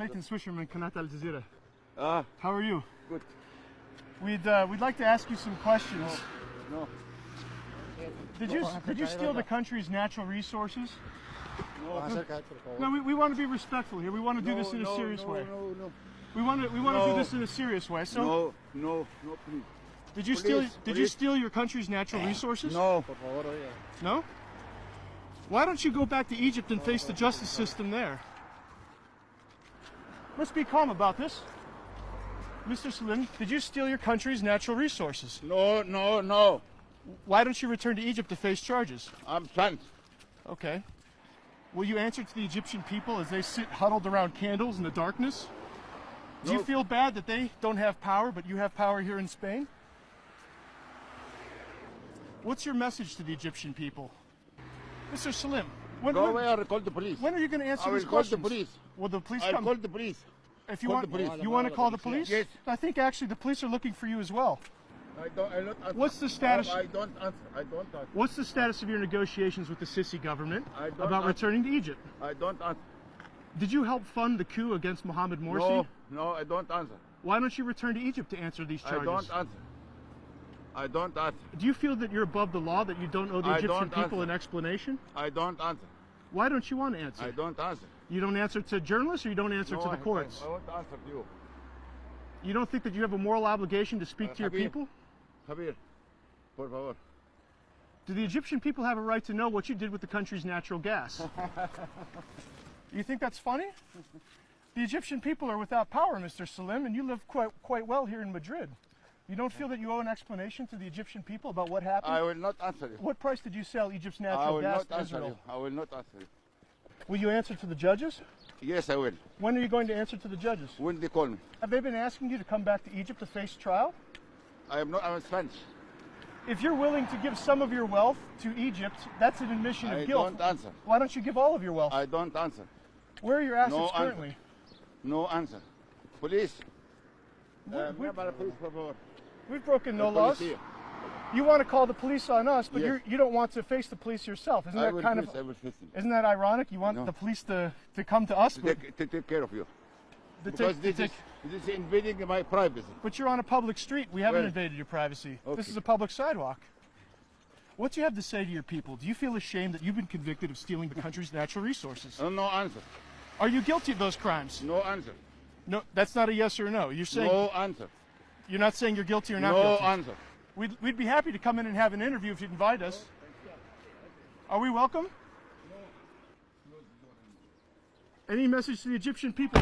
Nathan Swisherman, قناه الجزيره. How are you? Good. We'd like to ask you some questions. No. Did you steal the country's natural resources? No. No, we want to be respectful here. We want to do this in a serious way. No. We want to do this in a serious way. So No, please. Did you steal your country's natural resources? No. No? Why don't you go back to Egypt and face the justice system there? Let's be calm about this. Mr. Salim, did you steal your country's natural resources? No. Why don't you return to Egypt to face charges? I'm sent. Okay. Will you answer to the Egyptian people as they sit huddled around candles in the darkness? Do you feel bad that they don't have power, but you have power here in Spain? What's your message to the Egyptian people? Mr. Salim, Go away or call the police. when are you going to answer I will these call questions? the police. Will the police I'll come? call the police. If you call want, the police. you want to call the police? Yes. I think actually the police are looking for you as well. I don't answer. What's the status? I don't answer. What's the status of your negotiations with the Sisi government I don't about answer. returning to Egypt? I don't answer. Did you help fund the coup against Mohamed Morsi? No, I don't answer. Why don't you return to Egypt to answer these charges? I don't answer. Do you feel that you're above the law, that you don't owe the I Egyptian don't people answer. an explanation? I don't answer. Why don't you want to answer? I don't answer. You don't answer to journalists, or you don't answer to the courts? I won't answer to you. You don't think that you have a moral obligation to speak to your people? Javier, por favor. Do the Egyptian people have a right to know what you did with the country's natural gas? You think that's funny? The Egyptian people are without power, Mr. Salim, and you live quite well here in Madrid. You don't feel that you owe an explanation to the Egyptian people about what happened? I will not answer you. What price did you sell Egypt's I natural will gas not to answer Israel? you. I will not answer you. Will you answer to the judges? Yes, I will. When are you going to answer to the judges? When they call me. Have they been asking you to come back to Egypt to face trial? I'm Spanish. If you're willing to give some of your wealth to Egypt, that's an admission of I guilt. don't answer. Why don't you give all of your wealth? I don't answer. Where are your assets No answer. currently? No answer. Police. We- Police, por favor. We've broken no The laws. police here. You want to call the police on us, but Yes. you don't want to face the police yourself. Isn't I that will kind face them. Isn't that ironic? You want No. the police to come to us, To but, take care of you. to Because take- this is invading my privacy. but you're on a public street. We haven't Well, invaded your privacy. This okay. is a public sidewalk. What do you have to say to your people? Do you feel ashamed that you've been convicted of stealing the country's natural resources? No answer. Are you guilty of those crimes? No answer. No, that's not a yes or no. You're saying No answer. you're not saying you're guilty or not No guilty. answer. We'd be happy to come in and have an interview if you'd invite us. Are we welcome? Any message to the Egyptian people?